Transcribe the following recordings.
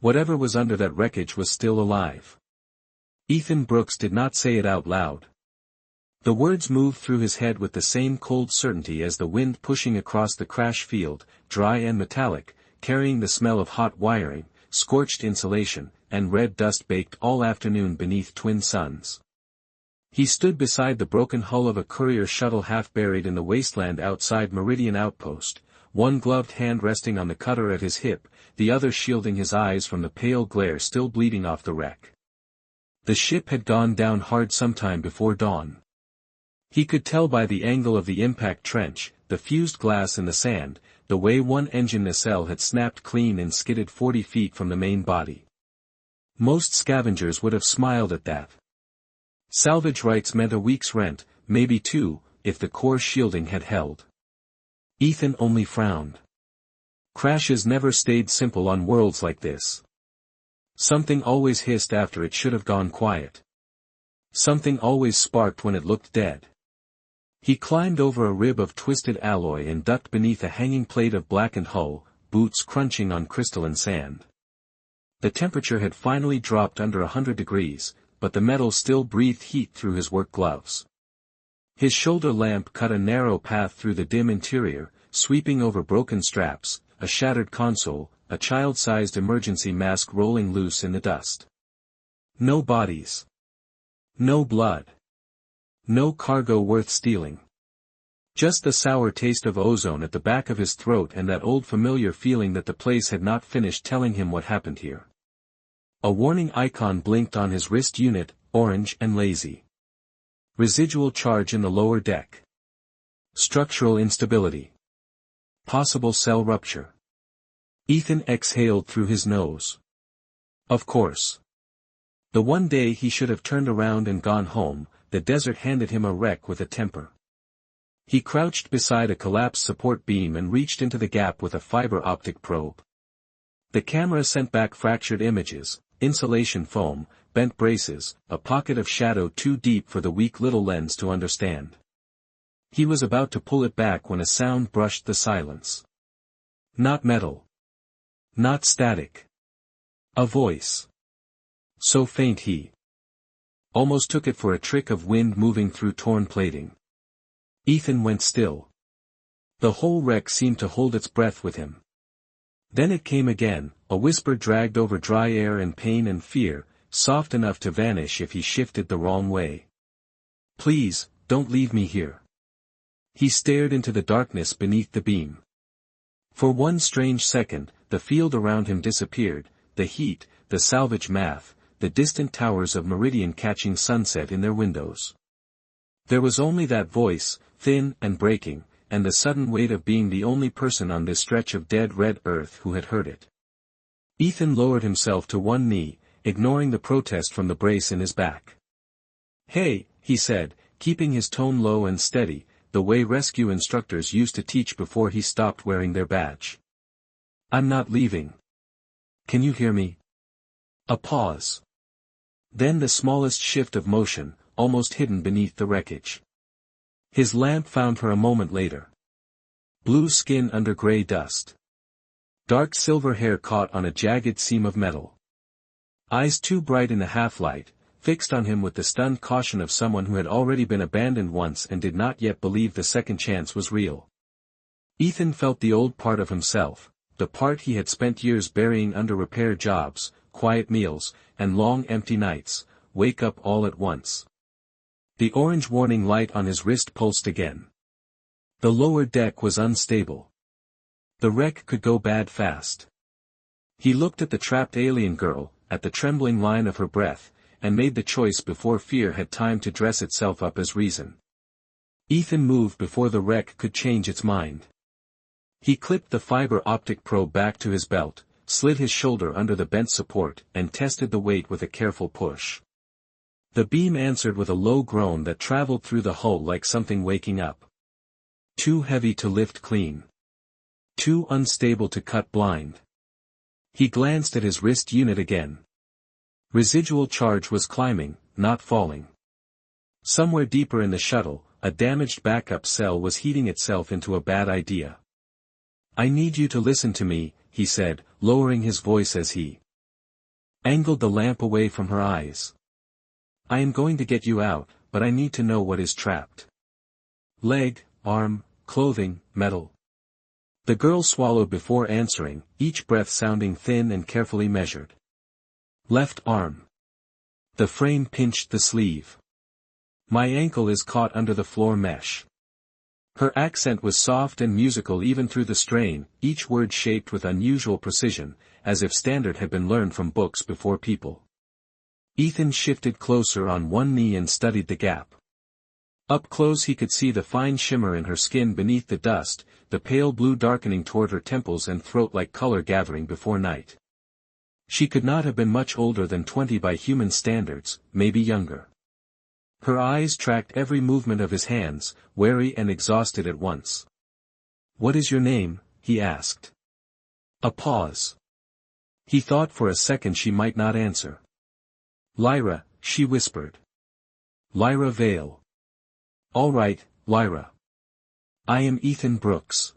Whatever was under that wreckage was still alive. Ethan Brooks did not say it out loud. The words moved through his head with the same cold certainty as the wind pushing across the crash field, dry and metallic, carrying the smell of hot wiring, scorched insulation, and red dust baked all afternoon beneath twin suns. He stood beside the broken hull of a courier shuttle half buried in the wasteland outside Meridian Outpost, one gloved hand resting on the cutter at his hip, the other shielding his eyes from the pale glare still bleeding off the wreck. The ship had gone down hard sometime before dawn. He could tell by the angle of the impact trench, the fused glass in the sand, the way one engine nacelle had snapped clean and skidded 40 feet from the main body. Most scavengers would have smiled at that. Salvage rights meant a week's rent, maybe two, if the core shielding had held. Ethan only frowned. Crashes never stayed simple on worlds like this. Something always hissed after it should have gone quiet. Something always sparked when it looked dead. He climbed over a rib of twisted alloy and ducked beneath a hanging plate of blackened hull, boots crunching on crystalline sand. The temperature had finally dropped under 100 degrees, but the metal still breathed heat through his work gloves. His shoulder lamp cut a narrow path through the dim interior, sweeping over broken straps, a shattered console, a child-sized emergency mask rolling loose in the dust. No bodies. No blood. No cargo worth stealing. Just the sour taste of ozone at the back of his throat and that old familiar feeling that the place had not finished telling him what happened here. A warning icon blinked on his wrist unit, orange and lazy. Residual charge in the lower deck. Structural instability. Possible cell rupture. Ethan exhaled through his nose. Of course. The one day he should have turned around and gone home, the desert handed him a wreck with a temper. He crouched beside a collapsed support beam and reached into the gap with a fiber optic probe. The camera sent back fractured images, insulation foam, bent braces, a pocket of shadow too deep for the weak little lens to understand. He was about to pull it back when a sound brushed the silence. Not metal. Not static. A voice. So faint he almost took it for a trick of wind moving through torn plating. Ethan went still. The whole wreck seemed to hold its breath with him. Then it came again, a whisper dragged over dry air and pain and fear, soft enough to vanish if he shifted the wrong way. Please, don't leave me here. He stared into the darkness beneath the beam. For one strange second, the field around him disappeared, the heat, the salvage math, the distant towers of Meridian catching sunset in their windows. There was only that voice, thin and breaking, and the sudden weight of being the only person on this stretch of dead red earth who had heard it. Ethan lowered himself to one knee, ignoring the protest from the brace in his back. Hey, he said, keeping his tone low and steady, the way rescue instructors used to teach before he stopped wearing their badge. I'm not leaving. Can you hear me? A pause. Then the smallest shift of motion, almost hidden beneath the wreckage. His lamp found her a moment later. Blue skin under gray dust. Dark silver hair caught on a jagged seam of metal. Eyes too bright in the half-light, fixed on him with the stunned caution of someone who had already been abandoned once and did not yet believe the second chance was real. Ethan felt the old part of himself, the part he had spent years burying under repair jobs, quiet meals, and long empty nights, wake up all at once. The orange warning light on his wrist pulsed again. The lower deck was unstable. The wreck could go bad fast. He looked at the trapped alien girl, at the trembling line of her breath, and made the choice before fear had time to dress itself up as reason. Ethan moved before the wreck could change its mind. He clipped the fiber optic probe back to his belt, slid his shoulder under the bent support, and tested the weight with a careful push. The beam answered with a low groan that traveled through the hull like something waking up. Too heavy to lift clean. Too unstable to cut blind. He glanced at his wrist unit again. Residual charge was climbing, not falling. Somewhere deeper in the shuttle, a damaged backup cell was heating itself into a bad idea. I need you to listen to me, he said, lowering his voice as he angled the lamp away from her eyes. I am going to get you out, but I need to know what is trapped. Leg, arm, clothing, metal. The girl swallowed before answering, each breath sounding thin and carefully measured. Left arm. The frame pinched the sleeve. My ankle is caught under the floor mesh. Her accent was soft and musical even through the strain, each word shaped with unusual precision, as if standard had been learned from books before people. Ethan shifted closer on one knee and studied the gap. Up close he could see the fine shimmer in her skin beneath the dust, the pale blue darkening toward her temples and throat like color gathering before night. She could not have been much older than 20 by human standards, maybe younger. Her eyes tracked every movement of his hands, wary and exhausted at once. What is your name? He asked. A pause. He thought for a second she might not answer. Lyra, she whispered. Lyra Vale. All right, Lyra. I am Ethan Brooks.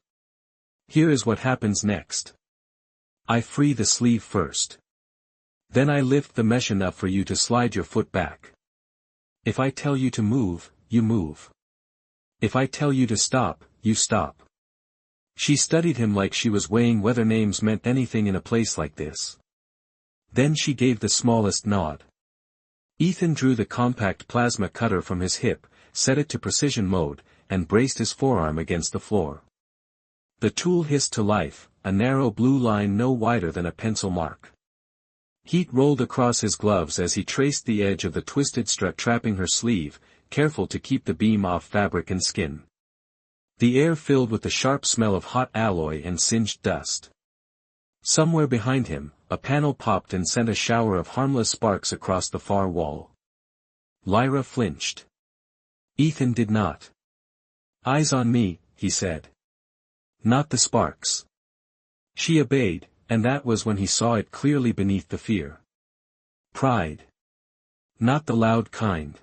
Here is what happens next. I free the sleeve first. Then I lift the mesh enough for you to slide your foot back. If I tell you to move, you move. If I tell you to stop, you stop. She studied him like she was weighing whether names meant anything in a place like this. Then she gave the smallest nod. Ethan drew the compact plasma cutter from his hip, set it to precision mode, and braced his forearm against the floor. The tool hissed to life, a narrow blue line no wider than a pencil mark. Heat rolled across his gloves as he traced the edge of the twisted strut trapping her sleeve, careful to keep the beam off fabric and skin. The air filled with the sharp smell of hot alloy and singed dust. Somewhere behind him, a panel popped and sent a shower of harmless sparks across the far wall. Lyra flinched. Ethan did not. Eyes on me, he said. Not the sparks. She obeyed, and that was when he saw it clearly beneath the fear. Pride. Not the loud kind.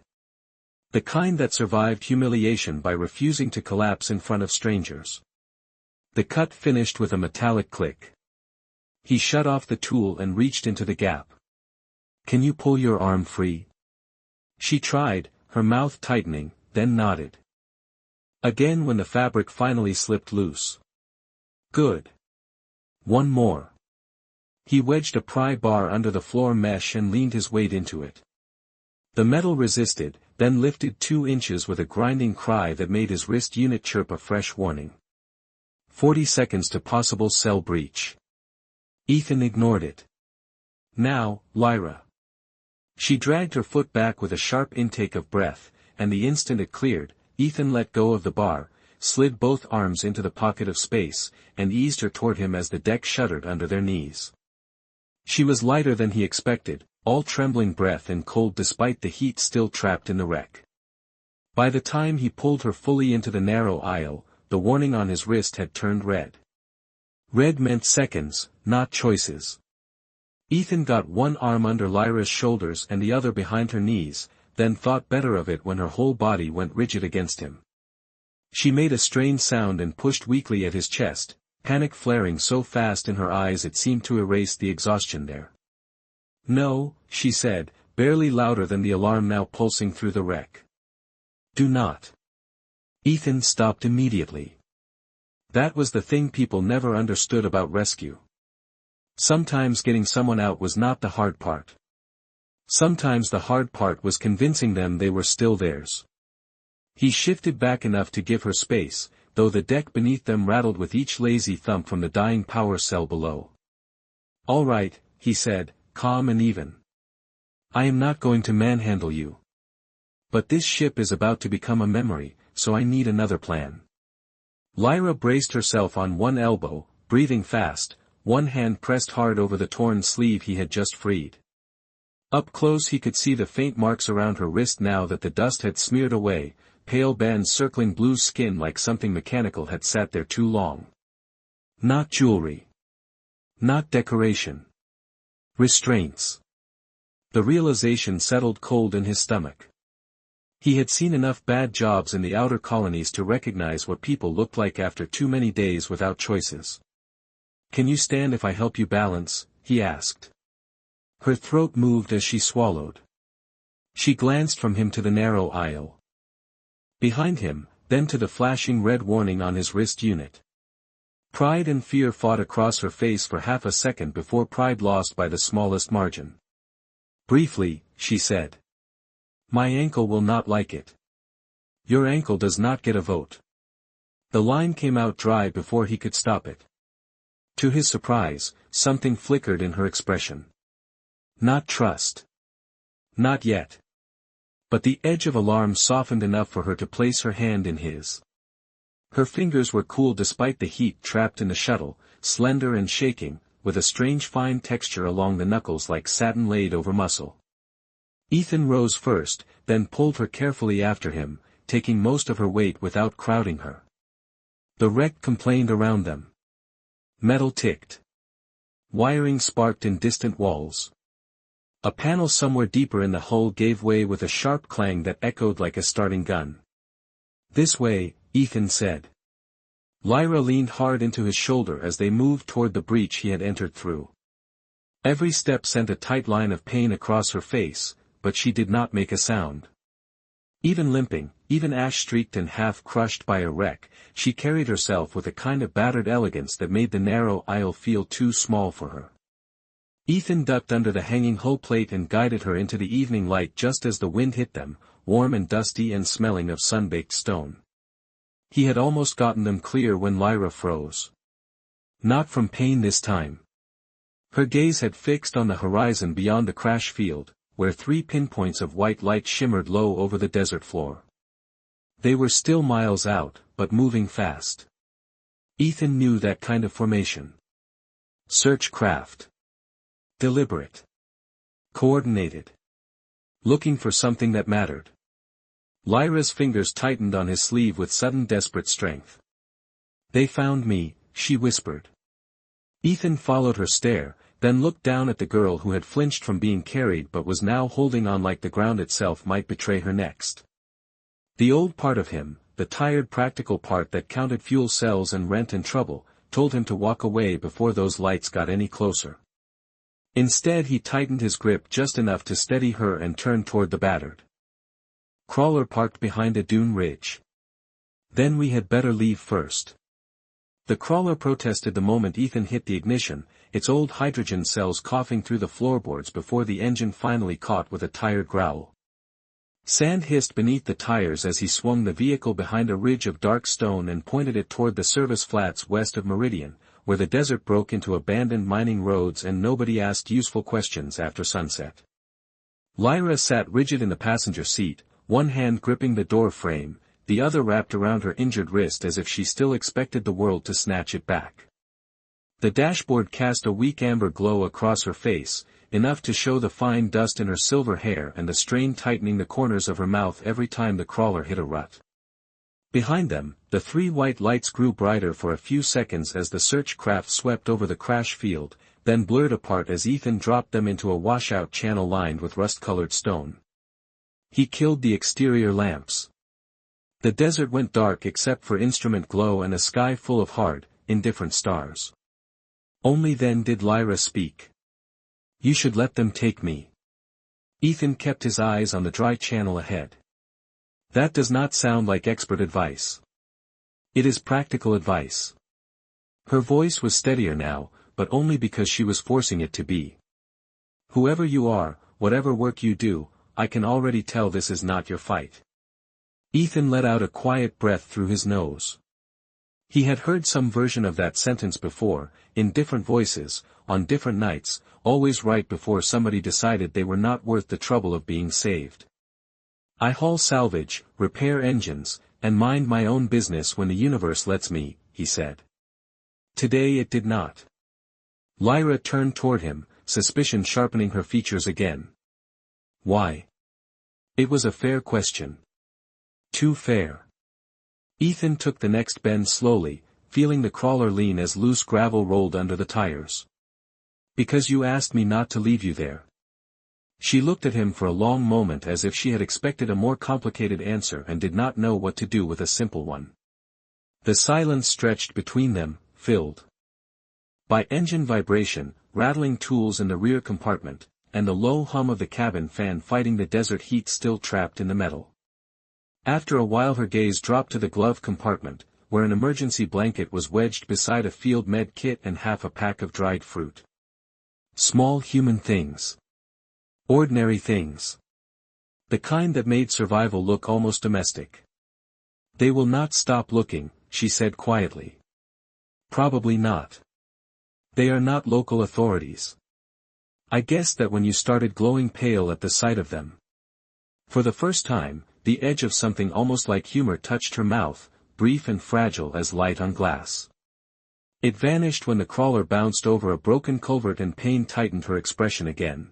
The kind that survived humiliation by refusing to collapse in front of strangers. The cut finished with a metallic click. He shut off the tool and reached into the gap. Can you pull your arm free? She tried, her mouth tightening, then nodded. Again when the fabric finally slipped loose. Good. One more. He wedged a pry bar under the floor mesh and leaned his weight into it. The metal resisted, then lifted 2 inches with a grinding cry that made his wrist unit chirp a fresh warning. 40 seconds to possible cell breach. Ethan ignored it. Now, Lyra. She dragged her foot back with a sharp intake of breath, and the instant it cleared, Ethan let go of the bar, slid both arms into the pocket of space, and eased her toward him as the deck shuddered under their knees. She was lighter than he expected, all trembling breath and cold despite the heat still trapped in the wreck. By the time he pulled her fully into the narrow aisle, the warning on his wrist had turned red. Red meant seconds, not choices. Ethan got one arm under Lyra's shoulders and the other behind her knees, then thought better of it when her whole body went rigid against him. She made a strained sound and pushed weakly at his chest, panic flaring so fast in her eyes it seemed to erase the exhaustion there. No, she said, barely louder than the alarm now pulsing through the wreck. Do not. Ethan stopped immediately. That was the thing people never understood about rescue. Sometimes getting someone out was not the hard part. Sometimes the hard part was convincing them they were still theirs. He shifted back enough to give her space, though the deck beneath them rattled with each lazy thump from the dying power cell below. All right, he said, calm and even. I am not going to manhandle you. But this ship is about to become a memory, so I need another plan. Lyra braced herself on one elbow, breathing fast, one hand pressed hard over the torn sleeve he had just freed. Up close he could see the faint marks around her wrist now that the dust had smeared away, pale bands circling blue skin like something mechanical had sat there too long. Not jewelry. Not decoration. Restraints. The realization settled cold in his stomach. He had seen enough bad jobs in the outer colonies to recognize what people looked like after too many days without choices. Can you stand if I help you balance? He asked. Her throat moved as she swallowed. She glanced from him to the narrow aisle behind him, then to the flashing red warning on his wrist unit. Pride and fear fought across her face for half a second before pride lost by the smallest margin. Briefly, she said. My ankle will not like it. Your ankle does not get a vote. The line came out dry before he could stop it. To his surprise, something flickered in her expression. Not trust. Not yet. But the edge of alarm softened enough for her to place her hand in his. Her fingers were cool despite the heat trapped in the shuttle, slender and shaking, with a strange fine texture along the knuckles like satin laid over muscle. Ethan rose first, then pulled her carefully after him, taking most of her weight without crowding her. The wreck complained around them. Metal ticked. Wiring sparked in distant walls. A panel somewhere deeper in the hull gave way with a sharp clang that echoed like a starting gun. This way, Ethan said. Lyra leaned hard into his shoulder as they moved toward the breach he had entered through. Every step sent a tight line of pain across her face, but she did not make a sound. Even limping, even ash-streaked and half-crushed by a wreck, she carried herself with a kind of battered elegance that made the narrow aisle feel too small for her. Ethan ducked under the hanging hull plate and guided her into the evening light just as the wind hit them, warm and dusty and smelling of sun-baked stone. He had almost gotten them clear when Lyra froze. Not from pain this time. Her gaze had fixed on the horizon beyond the crash field, where 3 pinpoints of white light shimmered low over the desert floor. They were still miles out, but moving fast. Ethan knew that kind of formation. Search craft. Deliberate. Coordinated. Looking for something that mattered. Lyra's fingers tightened on his sleeve with sudden desperate strength. They found me, she whispered. Ethan followed her stare, then looked down at the girl who had flinched from being carried but was now holding on like the ground itself might betray her next. The old part of him, the tired practical part that counted fuel cells and rent and trouble, told him to walk away before those lights got any closer. Instead he tightened his grip just enough to steady her and turn toward the battered crawler parked behind a dune ridge. Then we had better leave first. The crawler protested the moment Ethan hit the ignition, its old hydrogen cells coughing through the floorboards before the engine finally caught with a tired growl. Sand hissed beneath the tires as he swung the vehicle behind a ridge of dark stone and pointed it toward the service flats west of Meridian, where the desert broke into abandoned mining roads and nobody asked useful questions after sunset. Lyra sat rigid in the passenger seat, one hand gripping the door frame, the other wrapped around her injured wrist as if she still expected the world to snatch it back. The dashboard cast a weak amber glow across her face, enough to show the fine dust in her silver hair and the strain tightening the corners of her mouth every time the crawler hit a rut. Behind them, the 3 white lights grew brighter for a few seconds as the search craft swept over the crash field, then blurred apart as Ethan dropped them into a washout channel lined with rust-colored stone. He killed the exterior lamps. The desert went dark except for instrument glow and a sky full of hard, indifferent stars. Only then did Lyra speak. You should let them take me. Ethan kept his eyes on the dry channel ahead. That does not sound like expert advice. It is practical advice. Her voice was steadier now, but only because she was forcing it to be. Whoever you are, whatever work you do, I can already tell this is not your fight. Ethan let out a quiet breath through his nose. He had heard some version of that sentence before, in different voices, on different nights, always right before somebody decided they were not worth the trouble of being saved. I haul salvage, repair engines, and mind my own business when the universe lets me, he said. Today it did not. Lyra turned toward him, suspicion sharpening her features again. Why? It was a fair question. Too fair. Ethan took the next bend slowly, feeling the crawler lean as loose gravel rolled under the tires. Because you asked me not to leave you there. She looked at him for a long moment as if she had expected a more complicated answer and did not know what to do with a simple one. The silence stretched between them, filled by engine vibration, rattling tools in the rear compartment, and the low hum of the cabin fan fighting the desert heat still trapped in the metal. After a while her gaze dropped to the glove compartment, where an emergency blanket was wedged beside a field med kit and half a pack of dried fruit. Small human things. Ordinary things. The kind that made survival look almost domestic. "They will not stop looking," she said quietly. "Probably not. They are not local authorities. I guessed that when you started glowing pale at the sight of them." For the first time, the edge of something almost like humor touched her mouth, brief and fragile as light on glass. It vanished when the crawler bounced over a broken culvert and pain tightened her expression again.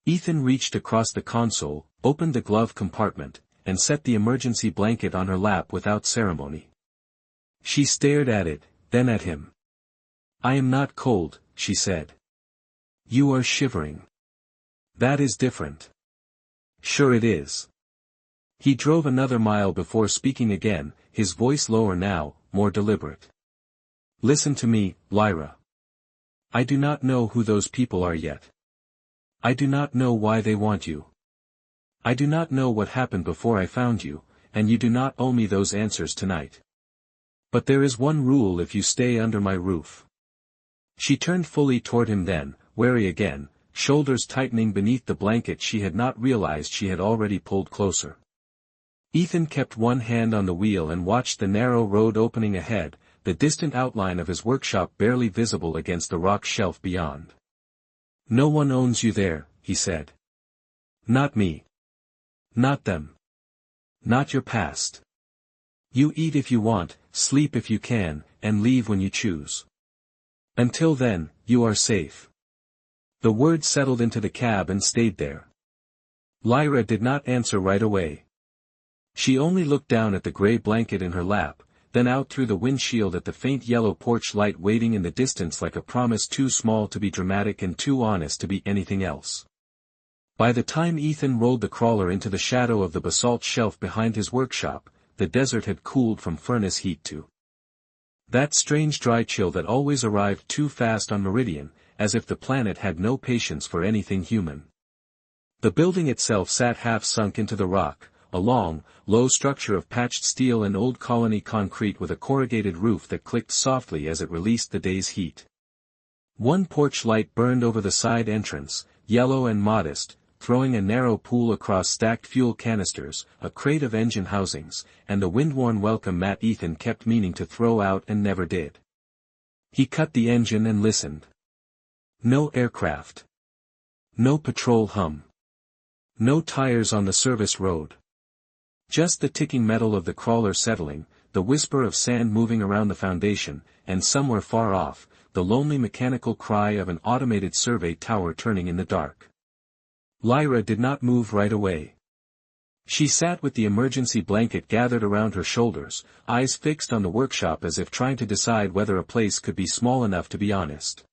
Ethan reached across the console, opened the glove compartment, and set the emergency blanket on her lap without ceremony. She stared at it, then at him. "I am not cold," she said. "You are shivering. That is different." "Sure it is." He drove another mile before speaking again, his voice lower now, more deliberate. "Listen to me, Lyra. I do not know who those people are yet. I do not know why they want you. I do not know what happened before I found you, and you do not owe me those answers tonight. But there is one rule if you stay under my roof." She turned fully toward him then, wary again, shoulders tightening beneath the blanket she had not realized she had already pulled closer. Ethan kept one hand on the wheel and watched the narrow road opening ahead, the distant outline of his workshop barely visible against the rock shelf beyond. "No one owns you there," he said. "Not me. Not them. Not your past. You eat if you want, sleep if you can, and leave when you choose. Until then, you are safe." The word settled into the cab and stayed there. Lyra did not answer right away. She only looked down at the gray blanket in her lap, then out through the windshield at the faint yellow porch light waiting in the distance like a promise too small to be dramatic and too honest to be anything else. By the time Ethan rolled the crawler into the shadow of the basalt shelf behind his workshop, the desert had cooled from furnace heat to that strange dry chill that always arrived too fast on Meridian, as if the planet had no patience for anything human. The building itself sat half sunk into the rock, a long, low structure of patched steel and old colony concrete with a corrugated roof that clicked softly as it released the day's heat. One porch light burned over the side entrance, yellow and modest, throwing a narrow pool across stacked fuel canisters, a crate of engine housings, and the wind-worn welcome mat Ethan kept meaning to throw out and never did. He cut the engine and listened. No aircraft. No patrol hum. No tires on the service road. Just the ticking metal of the crawler settling, the whisper of sand moving around the foundation, and somewhere far off, the lonely mechanical cry of an automated survey tower turning in the dark. Lyra did not move right away. She sat with the emergency blanket gathered around her shoulders, eyes fixed on the workshop as if trying to decide whether a place could be small enough to be honest.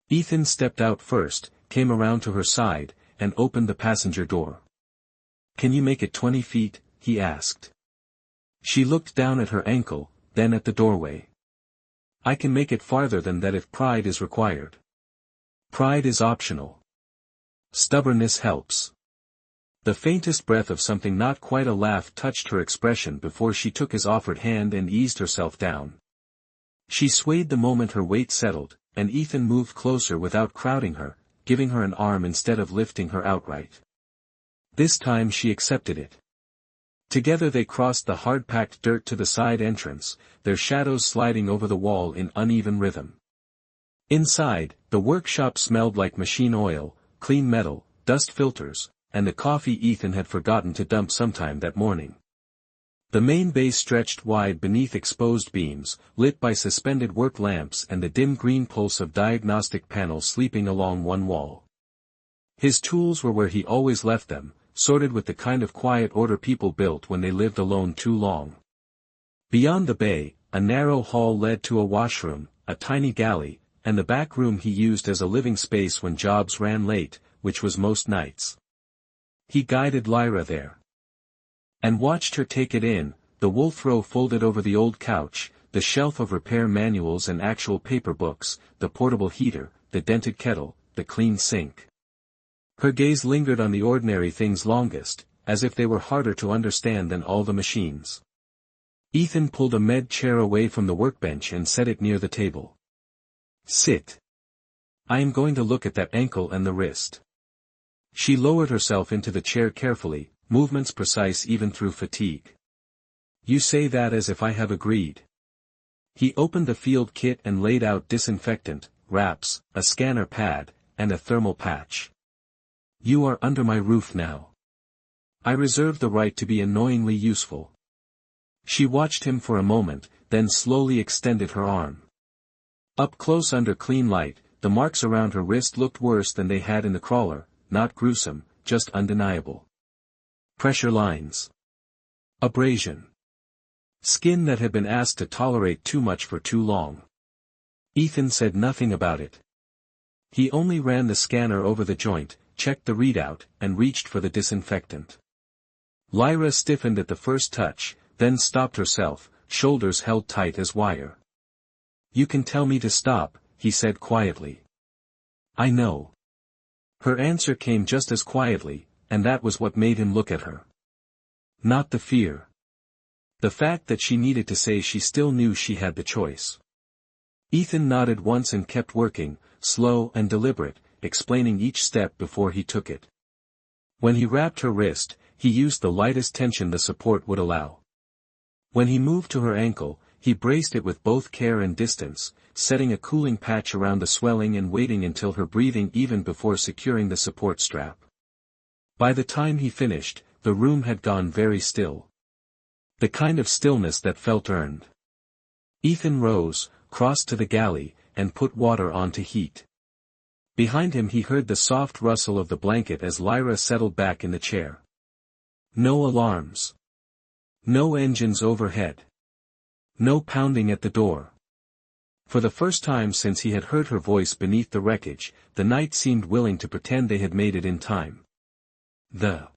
Ethan stepped out first, came around to her side, and opened the passenger door. "Can you make it 20 feet?" he asked. She looked down at her ankle, then at the doorway. "I can make it farther than that if pride is required. Pride is optional. Stubbornness helps." The faintest breath of something not quite a laugh touched her expression before she took his offered hand and eased herself down. She swayed the moment her weight settled, and Ethan moved closer without crowding her, giving her an arm instead of lifting her outright. This time she accepted it. Together they crossed the hard-packed dirt to the side entrance, their shadows sliding over the wall in uneven rhythm. Inside, the workshop smelled like machine oil, clean metal, dust filters, and the coffee Ethan had forgotten to dump sometime that morning. The main bay stretched wide beneath exposed beams, lit by suspended work lamps and the dim green pulse of diagnostic panels sleeping along one wall. His tools were where he always left them, sorted with the kind of quiet order people built when they lived alone too long. Beyond the bay, a narrow hall led to a washroom, a tiny galley, and the back room he used as a living space when jobs ran late, which was most nights. He guided Lyra there. And watched her take it in, the wool throw folded over the old couch, the shelf of repair manuals and actual paper books, the portable heater, the dented kettle, the clean sink. Her gaze lingered on the ordinary things longest, as if they were harder to understand than all the machines. Ethan pulled a med chair away from the workbench and set it near the table. Sit. I am going to look at that ankle and the wrist. She lowered herself into the chair carefully, movements precise even through fatigue. You say that as if I have agreed. He opened the field kit and laid out disinfectant, wraps, a scanner pad, and a thermal patch. You are under my roof now. I reserve the right to be annoyingly useful. She watched him for a moment, then slowly extended her arm. Up close under clean light, the marks around her wrist looked worse than they had in the crawler, not gruesome, just undeniable. Pressure lines. Abrasion. Skin that had been asked to tolerate too much for too long. Ethan said nothing about it. He only ran the scanner over the joint, checked the readout, and reached for the disinfectant. Lyra stiffened at the first touch, then stopped herself, shoulders held tight as wire. You can tell me to stop, he said quietly. I know. Her answer came just as quietly, and that was what made him look at her. Not the fear. The fact that she needed to say she still knew she had the choice. Ethan nodded once and kept working, slow and deliberate, explaining each step before he took it. When he wrapped her wrist, he used the lightest tension the support would allow. When he moved to her ankle, he braced it with both care and distance, setting a cooling patch around the swelling and waiting until her breathing evened before securing the support strap. By the time he finished, the room had gone very still. The kind of stillness that felt earned. Ethan rose, crossed to the galley, and put water on to heat. Behind him he heard the soft rustle of the blanket as Lyra settled back in the chair. No alarms. No engines overhead. No pounding at the door. For the first time since he had heard her voice beneath the wreckage, the night seemed willing to pretend they had made it in time. The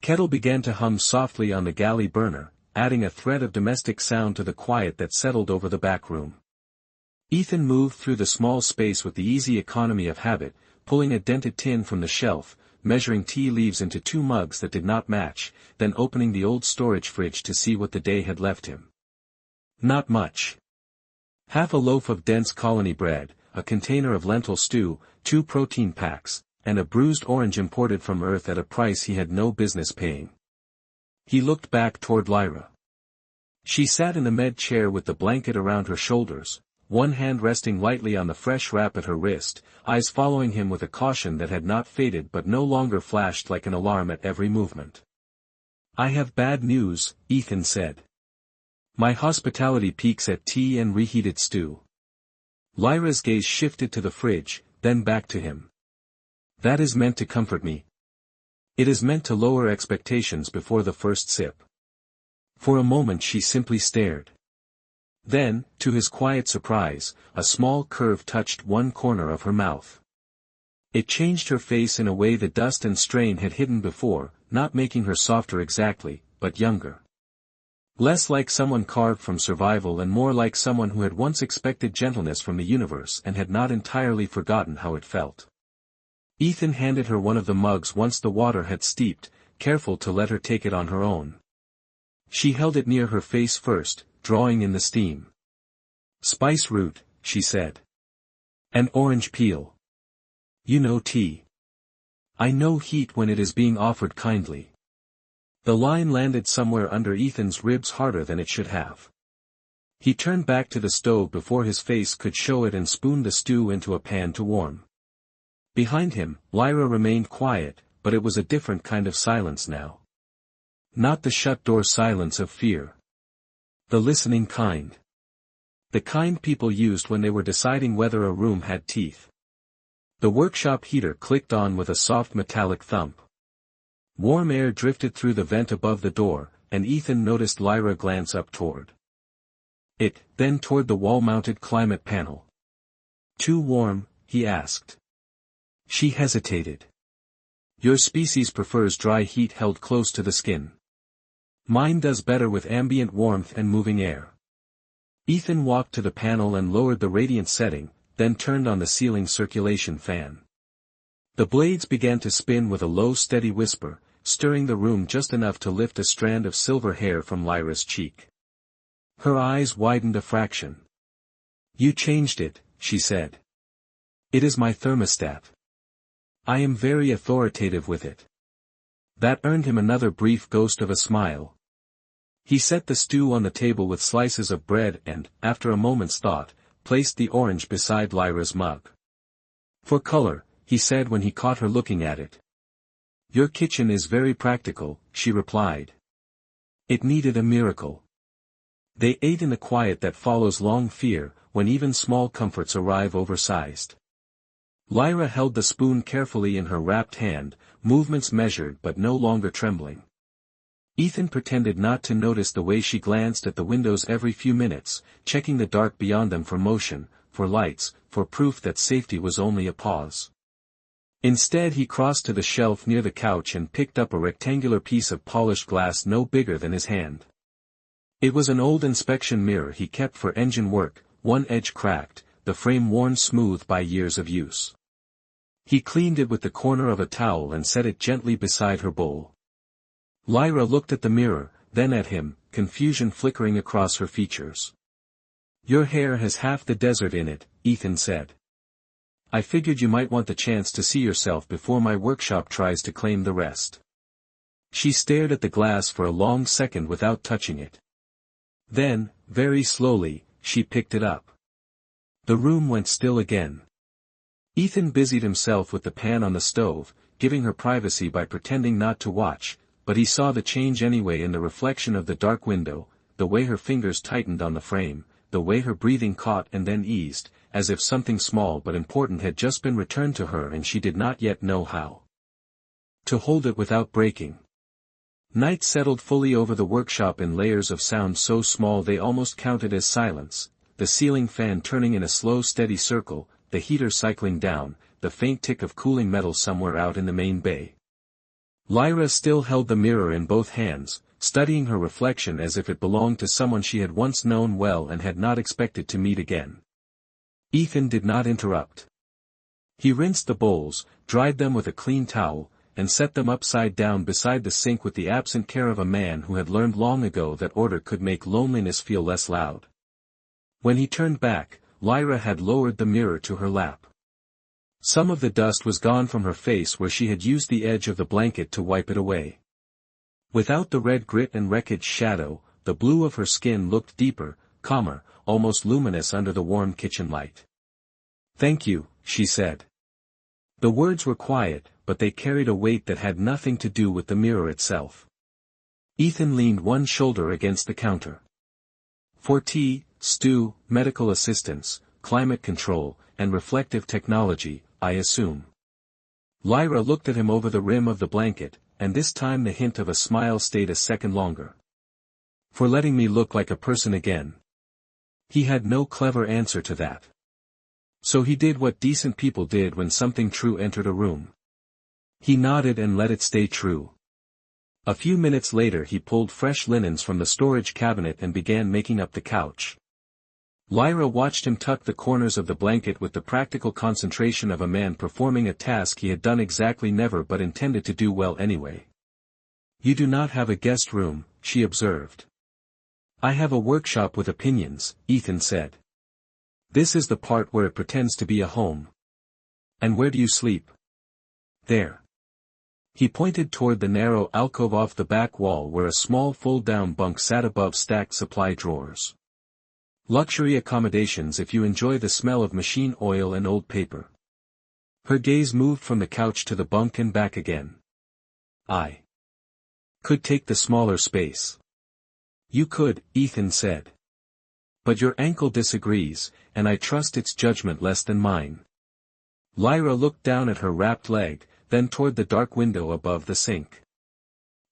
kettle began to hum softly on the galley burner, adding a thread of domestic sound to the quiet that settled over the back room. Ethan moved through the small space with the easy economy of habit, pulling a dented tin from the shelf, measuring tea leaves into 2 mugs that did not match, then opening the old storage fridge to see what the day had left him. Not much. Half a loaf of dense colony bread, a container of lentil stew, 2 protein packs, and a bruised orange imported from Earth at a price he had no business paying. He looked back toward Lyra. She sat in the med chair with the blanket around her shoulders, one hand resting lightly on the fresh wrap at her wrist, eyes following him with a caution that had not faded but no longer flashed like an alarm at every movement. I have bad news, Ethan said. My hospitality peaks at tea and reheated stew. Lyra's gaze shifted to the fridge, then back to him. That is meant to comfort me. It is meant to lower expectations before the first sip. For a moment she simply stared. Then, to his quiet surprise, a small curve touched one corner of her mouth. It changed her face in a way the dust and strain had hidden before, not making her softer exactly, but younger. Less like someone carved from survival and more like someone who had once expected gentleness from the universe and had not entirely forgotten how it felt. Ethan handed her one of the mugs once the water had steeped, careful to let her take it on her own. She held it near her face first, drawing in the steam. Spice root, she said. And orange peel. You know tea. I know heat when it is being offered kindly. The line landed somewhere under Ethan's ribs harder than it should have. He turned back to the stove before his face could show it and spooned the stew into a pan to warm. Behind him, Lyra remained quiet, but it was a different kind of silence now. Not the shut-door silence of fear. The listening kind. The kind people used when they were deciding whether a room had teeth. The workshop heater clicked on with a soft metallic thump. Warm air drifted through the vent above the door, and Ethan noticed Lyra glance up toward it, then toward the wall-mounted climate panel. Too warm, he asked. She hesitated. Your species prefers dry heat held close to the skin. Mine does better with ambient warmth and moving air. Ethan walked to the panel and lowered the radiant setting, then turned on the ceiling circulation fan. The blades began to spin with a low steady whisper, stirring the room just enough to lift a strand of silver hair from Lyra's cheek. Her eyes widened a fraction. "You changed it," she said. "It is my thermostat. I am very authoritative with it." That earned him another brief ghost of a smile. He set the stew on the table with slices of bread and, after a moment's thought, placed the orange beside Lyra's mug. "For color," he said when he caught her looking at it. "Your kitchen is very practical," she replied. It needed a miracle. They ate in the quiet that follows long fear, when even small comforts arrive oversized. Lyra held the spoon carefully in her wrapped hand, movements measured but no longer trembling. Ethan pretended not to notice the way she glanced at the windows every few minutes, checking the dark beyond them for motion, for lights, for proof that safety was only a pause. Instead he crossed to the shelf near the couch and picked up a rectangular piece of polished glass no bigger than his hand. It was an old inspection mirror he kept for engine work, one edge cracked, the frame worn smooth by years of use. He cleaned it with the corner of a towel and set it gently beside her bowl. Lyra looked at the mirror, then at him, confusion flickering across her features. "Your hair has half the desert in it," Ethan said. "I figured you might want the chance to see yourself before my workshop tries to claim the rest." She stared at the glass for a long second without touching it. Then, very slowly, she picked it up. The room went still again. Ethan busied himself with the pan on the stove, giving her privacy by pretending not to watch, but he saw the change anyway in the reflection of the dark window, the way her fingers tightened on the frame, the way her breathing caught and then eased, as if something small but important had just been returned to her and she did not yet know how to hold it without breaking. Night settled fully over the workshop in layers of sound so small they almost counted as silence, the ceiling fan turning in a slow steady circle, the heater cycling down, the faint tick of cooling metal somewhere out in the main bay. Lyra still held the mirror in both hands, studying her reflection as if it belonged to someone she had once known well and had not expected to meet again. Ethan did not interrupt. He rinsed the bowls, dried them with a clean towel, and set them upside down beside the sink with the absent care of a man who had learned long ago that order could make loneliness feel less loud. When he turned back, Lyra had lowered the mirror to her lap. Some of the dust was gone from her face where she had used the edge of the blanket to wipe it away. Without the red grit and wreckage shadow, the blue of her skin looked deeper, calmer, almost luminous under the warm kitchen light. "Thank you," she said. The words were quiet, but they carried a weight that had nothing to do with the mirror itself. Ethan leaned one shoulder against the counter. "For tea, stew, medical assistance, climate control, and reflective technology, I assume." Lyra looked at him over the rim of the blanket, and this time the hint of a smile stayed a second longer. "For letting me look like a person again." He had no clever answer to that. So he did what decent people did when something true entered a room. He nodded and let it stay true. A few minutes later he pulled fresh linens from the storage cabinet and began making up the couch. Lyra watched him tuck the corners of the blanket with the practical concentration of a man performing a task he had done exactly never but intended to do well anyway. "You do not have a guest room," she observed. "I have a workshop with opinions," Ethan said. "This is the part where it pretends to be a home." "And where do you sleep?" "There." He pointed toward the narrow alcove off the back wall where a small fold-down bunk sat above stacked supply drawers. "Luxury accommodations if you enjoy the smell of machine oil and old paper." Her gaze moved from the couch to the bunk and back again. "I could take the smaller space." "You could," Ethan said. "But your ankle disagrees, and I trust its judgment less than mine." Lyra looked down at her wrapped leg, then toward the dark window above the sink.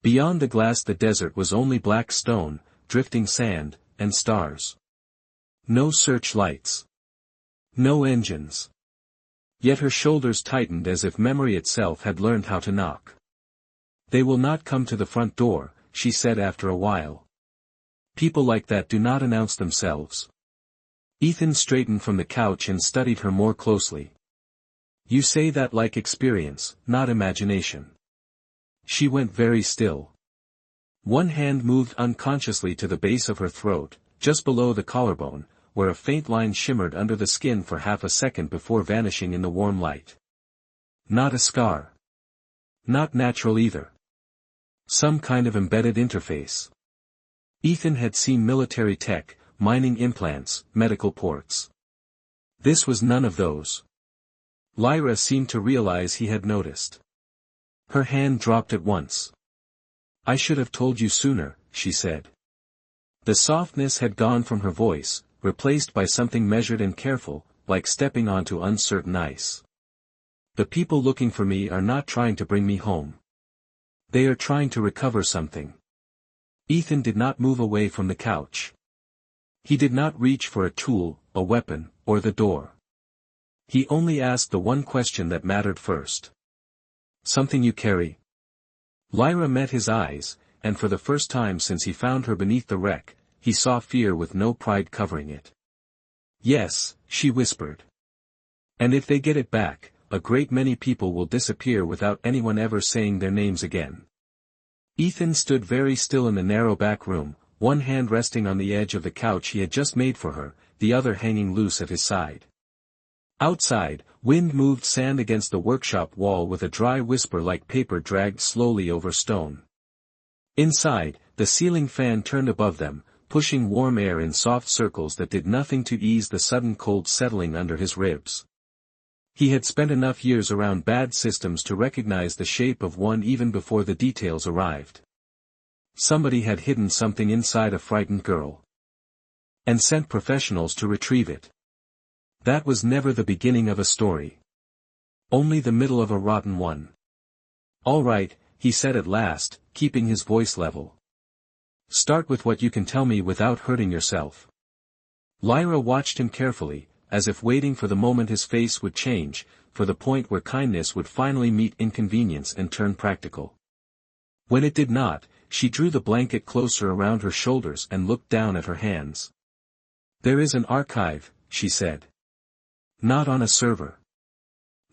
Beyond the glass the desert was only black stone, drifting sand, and stars. No searchlights. No engines. Yet her shoulders tightened as if memory itself had learned how to knock. "They will not come to the front door," she said after a while. "People like that do not announce themselves." Ethan straightened from the couch and studied her more closely. You say that like experience, not imagination. She went very still. One hand moved unconsciously to the base of her throat, just below the collarbone, where a faint line shimmered under the skin for half a second before vanishing in the warm light. Not a scar. Not natural either. Some kind of embedded interface. Ethan had seen military tech, mining implants, medical ports. This was none of those. Lyra seemed to realize he had noticed. Her hand dropped at once. I should have told you sooner, she said. The softness had gone from her voice, replaced by something measured and careful, like stepping onto uncertain ice. The people looking for me are not trying to bring me home. They are trying to recover something. Ethan did not move away from the couch. He did not reach for a tool, a weapon, or the door. He only asked the one question that mattered first. Something you carry? Lyra met his eyes, and for the first time since he found her beneath the wreck, he saw fear with no pride covering it. Yes, she whispered. And if they get it back, a great many people will disappear without anyone ever saying their names again. Ethan stood very still in the narrow back room, one hand resting on the edge of the couch he had just made for her, the other hanging loose at his side. Outside, wind moved sand against the workshop wall with a dry whisper like paper dragged slowly over stone. Inside, the ceiling fan turned above them, pushing warm air in soft circles that did nothing to ease the sudden cold settling under his ribs. He had spent enough years around bad systems to recognize the shape of one even before the details arrived. Somebody had hidden something inside a frightened girl. And sent professionals to retrieve it. That was never the beginning of a story. Only the middle of a rotten one. All right, he said at last, keeping his voice level. Start with what you can tell me without hurting yourself. Lyra watched him carefully, as if waiting for the moment his face would change, for the point where kindness would finally meet inconvenience and turn practical. When it did not, she drew the blanket closer around her shoulders and looked down at her hands. There is an archive, she said. Not on a server.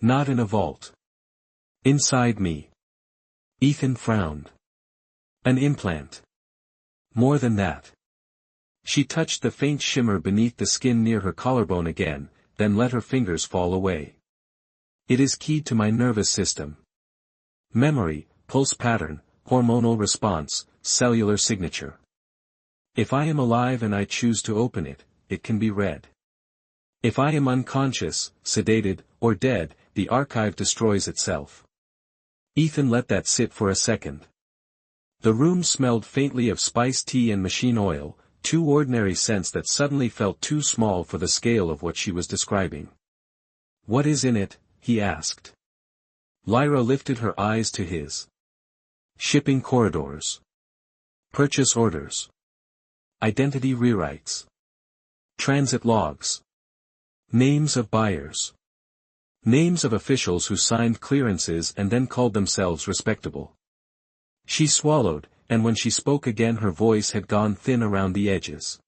Not in a vault. Inside me. Ethan frowned. An implant. More than that. She touched the faint shimmer beneath the skin near her collarbone again, then let her fingers fall away. It is keyed to my nervous system. Memory, pulse pattern, hormonal response, cellular signature. If I am alive and I choose to open it, it can be read. If I am unconscious, sedated, or dead, the archive destroys itself. Ethan let that sit for a second. The room smelled faintly of spiced tea and machine oil, two ordinary scents that suddenly felt too small for the scale of what she was describing. What is in it? He asked. Lyra lifted her eyes to his. Shipping corridors. Purchase orders. Identity rewrites. Transit logs. Names of buyers. Names of officials who signed clearances and then called themselves respectable. She swallowed, and when she spoke again her voice had gone thin around the edges.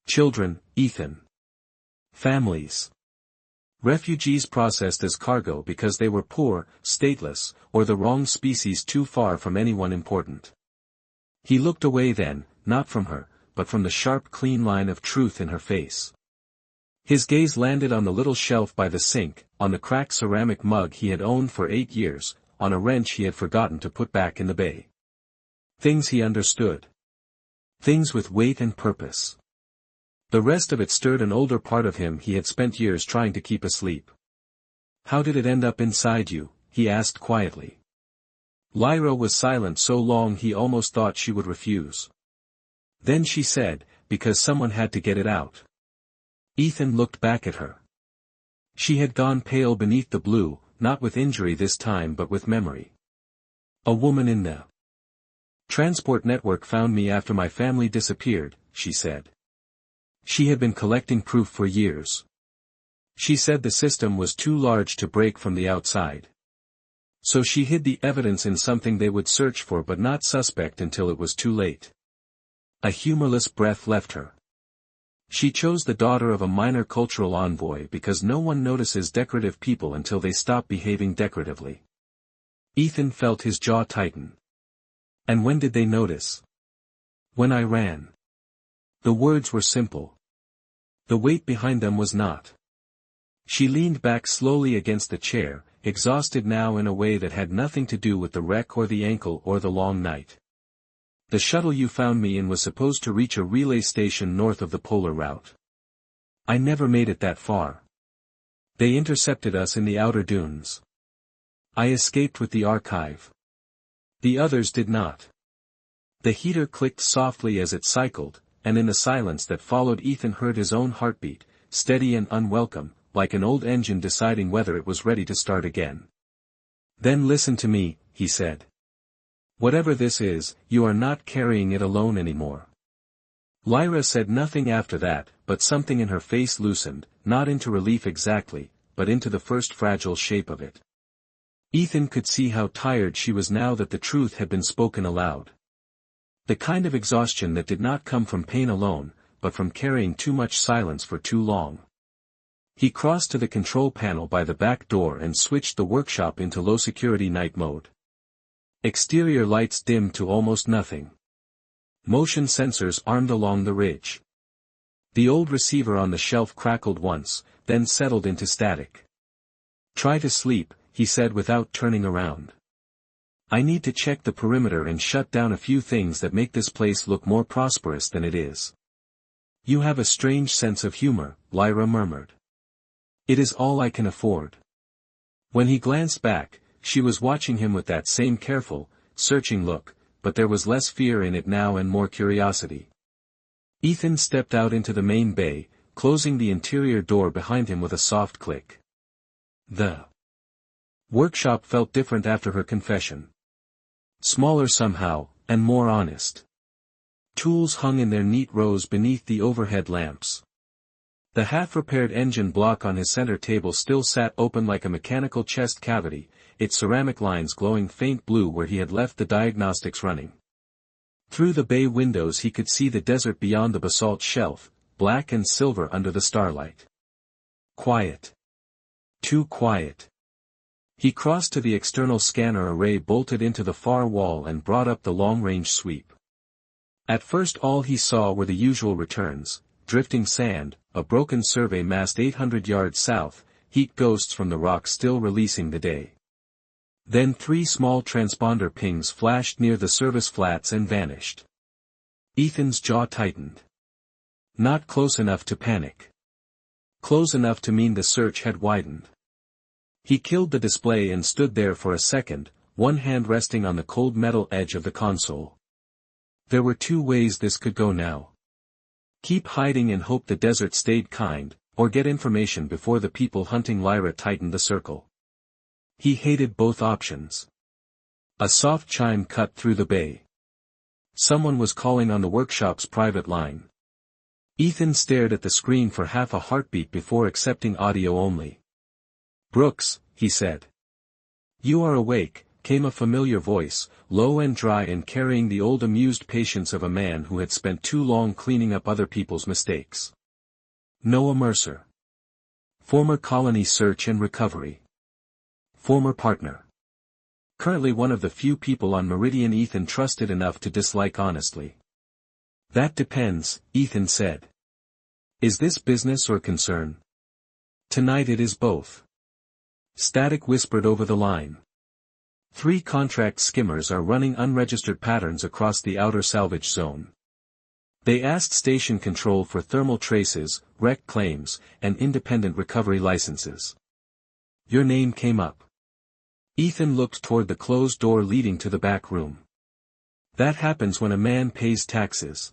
Children, Ethan. Families. Refugees processed as cargo because they were poor, stateless, or the wrong species too far from anyone important. He looked away then, not from her, but from the sharp clean line of truth in her face. His gaze landed on the little shelf by the sink, on the cracked ceramic mug he had owned for 8 years, on a wrench he had forgotten to put back in the bay. Things he understood. Things with weight and purpose. The rest of it stirred an older part of him he had spent years trying to keep asleep. How did it end up inside you? He asked quietly. Lyra was silent so long he almost thought she would refuse. Then she said, because someone had to get it out. Ethan looked back at her. She had gone pale beneath the blue, not with injury this time but with memory. A woman in the transport network found me after my family disappeared, she said. She had been collecting proof for years. She said the system was too large to break from the outside. So she hid the evidence in something they would search for but not suspect until it was too late. A humorless breath left her. She chose the daughter of a minor cultural envoy because no one notices decorative people until they stop behaving decoratively. Ethan felt his jaw tighten. And when did they notice? When I ran. The words were simple. The weight behind them was not. She leaned back slowly against the chair, exhausted now in a way that had nothing to do with the wreck or the ankle or the long night. The shuttle you found me in was supposed to reach a relay station north of the polar route. I never made it that far. They intercepted us in the outer dunes. I escaped with the archive. The others did not. The heater clicked softly as it cycled, and in the silence that followed Ethan heard his own heartbeat, steady and unwelcome, like an old engine deciding whether it was ready to start again. Then listen to me, he said. Whatever this is, you are not carrying it alone anymore. Lyra said nothing after that, but something in her face loosened, not into relief exactly, but into the first fragile shape of it. Ethan could see how tired she was now that the truth had been spoken aloud. The kind of exhaustion that did not come from pain alone, but from carrying too much silence for too long. He crossed to the control panel by the back door and switched the workshop into low-security night mode. Exterior lights dimmed to almost nothing. Motion sensors armed along the ridge. The old receiver on the shelf crackled once, then settled into static. Try to sleep, he said without turning around. I need to check the perimeter and shut down a few things that make this place look more prosperous than it is. You have a strange sense of humor, Lyra murmured. It is all I can afford. When he glanced back, she was watching him with that same careful, searching look, but there was less fear in it now and more curiosity. Ethan stepped out into the main bay, closing the interior door behind him with a soft click. The workshop felt different after her confession. Smaller somehow, and more honest. Tools hung in their neat rows beneath the overhead lamps. The half-repaired engine block on his center table still sat open like a mechanical chest cavity, its ceramic lines glowing faint blue where he had left the diagnostics running. Through the bay windows he could see the desert beyond the basalt shelf, black and silver under the starlight. Quiet. Too quiet. He crossed to the external scanner array bolted into the far wall and brought up the long-range sweep. At first all he saw were the usual returns, drifting sand, a broken survey mast 800 yards south, heat ghosts from the rocks still releasing the day. Then 3 small transponder pings flashed near the service flats and vanished. Ethan's jaw tightened. Not close enough to panic. Close enough to mean the search had widened. He killed the display and stood there for a second, one hand resting on the cold metal edge of the console. There were 2 ways this could go now. Keep hiding and hope the desert stayed kind, or get information before the people hunting Lyra tightened the circle. He hated both options. A soft chime cut through the bay. Someone was calling on the workshop's private line. Ethan stared at the screen for half a heartbeat before accepting audio only. Brooks, he said. You are awake, came a familiar voice, low and dry and carrying the old amused patience of a man who had spent too long cleaning up other people's mistakes. Noah Mercer. Former colony search and recovery. Former partner. Currently one of the few people on Meridian Ethan trusted enough to dislike honestly. That depends, Ethan said. Is this business or concern? Tonight it is both. Static whispered over the line. 3 contract skimmers are running unregistered patterns across the outer salvage zone. They asked station control for thermal traces, wreck claims, and independent recovery licenses. Your name came up. Ethan looked toward the closed door leading to the back room. That happens when a man pays taxes.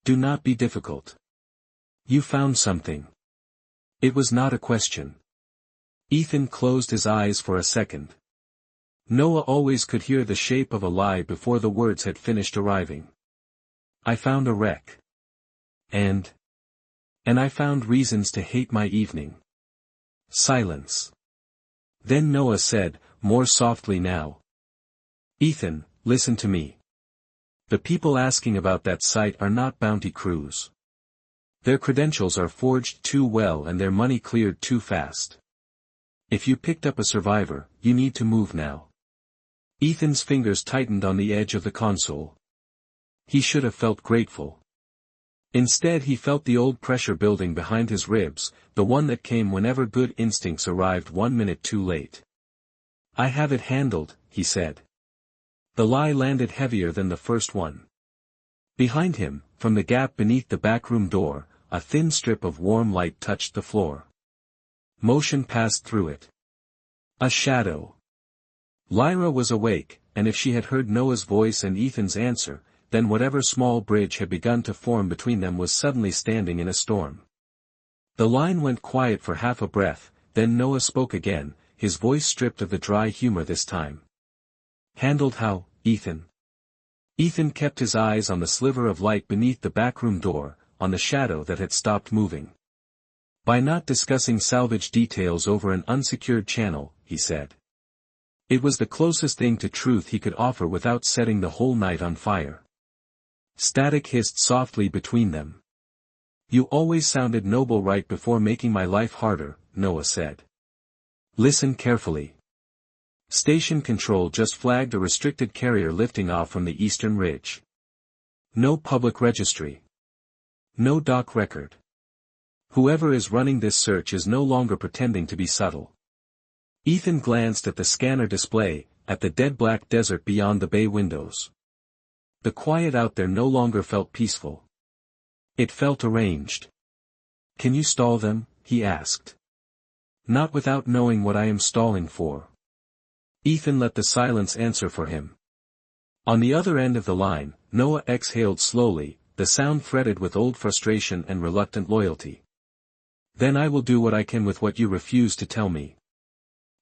Do not be difficult. You found something. It was not a question. Ethan closed his eyes for a second. Noah always could hear the shape of a lie before the words had finished arriving. I found a wreck. And I found reasons to hate my evening. Silence. Then Noah said, more softly now. Ethan, listen to me. The people asking about that site are not bounty crews. Their credentials are forged too well and their money cleared too fast. If you picked up a survivor, you need to move now. Ethan's fingers tightened on the edge of the console. He should have felt grateful. Instead he felt the old pressure building behind his ribs, the one that came whenever good instincts arrived 1 minute too late. I have it handled, he said. The lie landed heavier than the first one. Behind him, from the gap beneath the backroom door, a thin strip of warm light touched the floor. Motion passed through it. A shadow. Lyra was awake, and if she had heard Noah's voice and Ethan's answer, then whatever small bridge had begun to form between them was suddenly standing in a storm. The line went quiet for half a breath, then Noah spoke again, his voice stripped of the dry humor this time. Handled how, Ethan? Ethan kept his eyes on the sliver of light beneath the backroom door, on the shadow that had stopped moving. By not discussing salvage details over an unsecured channel, he said. It was the closest thing to truth he could offer without setting the whole night on fire. Static hissed softly between them. You always sounded noble right before making my life harder, Noah said. Listen carefully. Station control just flagged a restricted carrier lifting off from the eastern ridge. No public registry. No dock record. Whoever is running this search is no longer pretending to be subtle. Ethan glanced at the scanner display, at the dead black desert beyond the bay windows. The quiet out there no longer felt peaceful. It felt arranged. Can you stall them? He asked. Not without knowing what I am stalling for. Ethan let the silence answer for him. On the other end of the line, Noah exhaled slowly, the sound fretted with old frustration and reluctant loyalty. Then I will do what I can with what you refuse to tell me.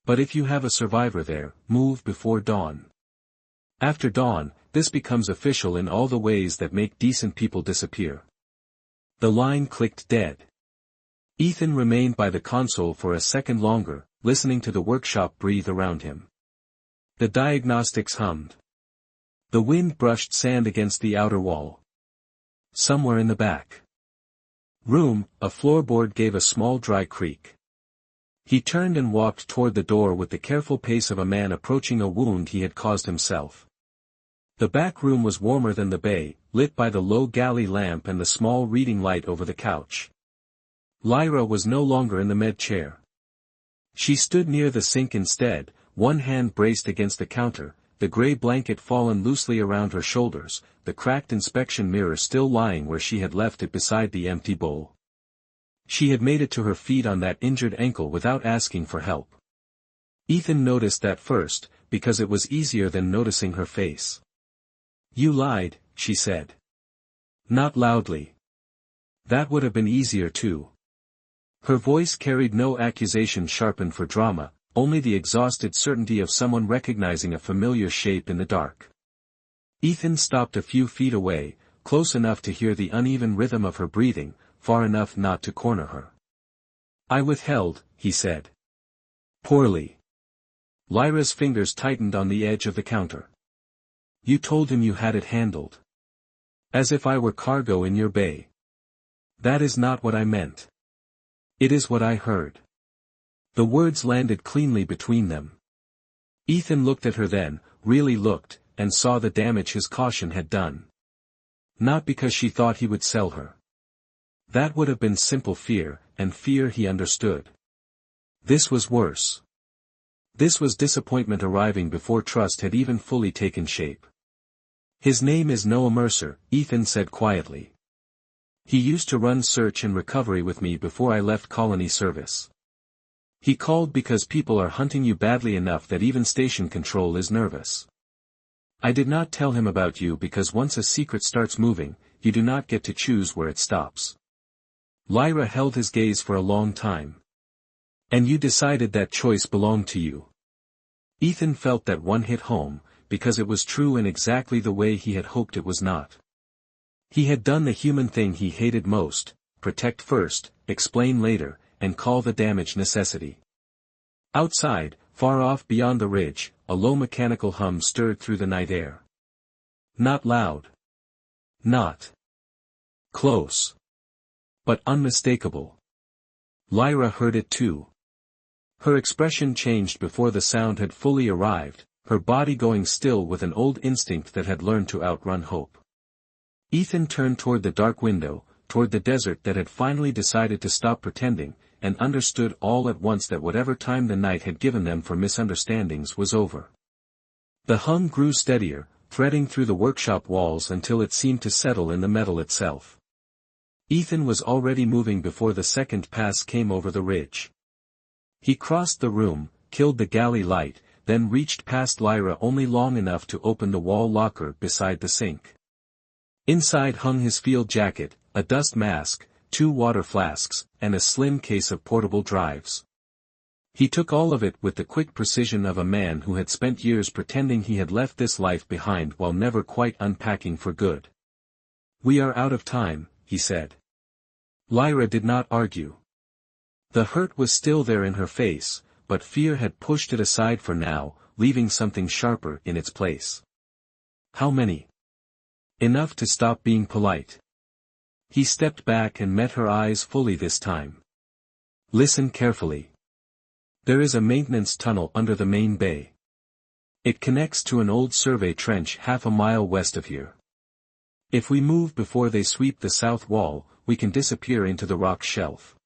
But if you have a survivor there, move before dawn. After dawn, this becomes official in all the ways that make decent people disappear. The line clicked dead. Ethan remained by the console for a second longer, listening to the workshop breathe around him. The diagnostics hummed. The wind brushed sand against the outer wall. Somewhere in the back room, a floorboard gave a small dry creak. He turned and walked toward the door with the careful pace of a man approaching a wound he had caused himself. The back room was warmer than the bay, lit by the low galley lamp and the small reading light over the couch. Lyra was no longer in the med chair. She stood near the sink instead, one hand braced against the counter, the gray blanket fallen loosely around her shoulders, the cracked inspection mirror still lying where she had left it beside the empty bowl. She had made it to her feet on that injured ankle without asking for help. Ethan noticed that first, because it was easier than noticing her face. You lied, she said. Not loudly. That would have been easier too. Her voice carried no accusation sharpened for drama, only the exhausted certainty of someone recognizing a familiar shape in the dark. Ethan stopped a few feet away, close enough to hear the uneven rhythm of her breathing, far enough not to corner her. I withheld, he said. Poorly. Lyra's fingers tightened on the edge of the counter. You told him you had it handled. As if I were cargo in your bay. That is not what I meant. It is what I heard. The words landed cleanly between them. Ethan looked at her then, really looked, and saw the damage his caution had done. Not because she thought he would sell her. That would have been simple fear, and fear he understood. This was worse. This was disappointment arriving before trust had even fully taken shape. His name is Noah Mercer, Ethan said quietly. He used to run search and recovery with me before I left colony service. He called because people are hunting you badly enough that even station control is nervous. I did not tell him about you because once a secret starts moving, you do not get to choose where it stops. Lyra held his gaze for a long time. And you decided that choice belonged to you. Ethan felt that one hit home, because it was true in exactly the way he had hoped it was not. He had done the human thing he hated most, protect first, explain later, and call the damage necessity. Outside, far off beyond the ridge, a low mechanical hum stirred through the night air. Not loud. Not close. but unmistakable. Lyra heard it too. Her expression changed before the sound had fully arrived, her body going still with an old instinct that had learned to outrun hope. Ethan turned toward the dark window, toward the desert that had finally decided to stop pretending, and understood all at once that whatever time the night had given them for misunderstandings was over. The hum grew steadier, threading through the workshop walls until it seemed to settle in the metal itself. Ethan was already moving before the second pass came over the ridge. He crossed the room, killed the galley light, then reached past Lyra only long enough to open the wall locker beside the sink. Inside hung his field jacket, a dust mask, 2 water flasks, and a slim case of portable drives. He took all of it with the quick precision of a man who had spent years pretending he had left this life behind while never quite unpacking for good. "We are out of time," he said. Lyra did not argue. The hurt was still there in her face, but fear had pushed it aside for now, leaving something sharper in its place. "How many?" "Enough to stop being polite." He stepped back and met her eyes fully this time. "Listen carefully. There is a maintenance tunnel under the main bay. It connects to an old survey trench half a mile west of here. If we move before they sweep the south wall, we can disappear into the rock shelf."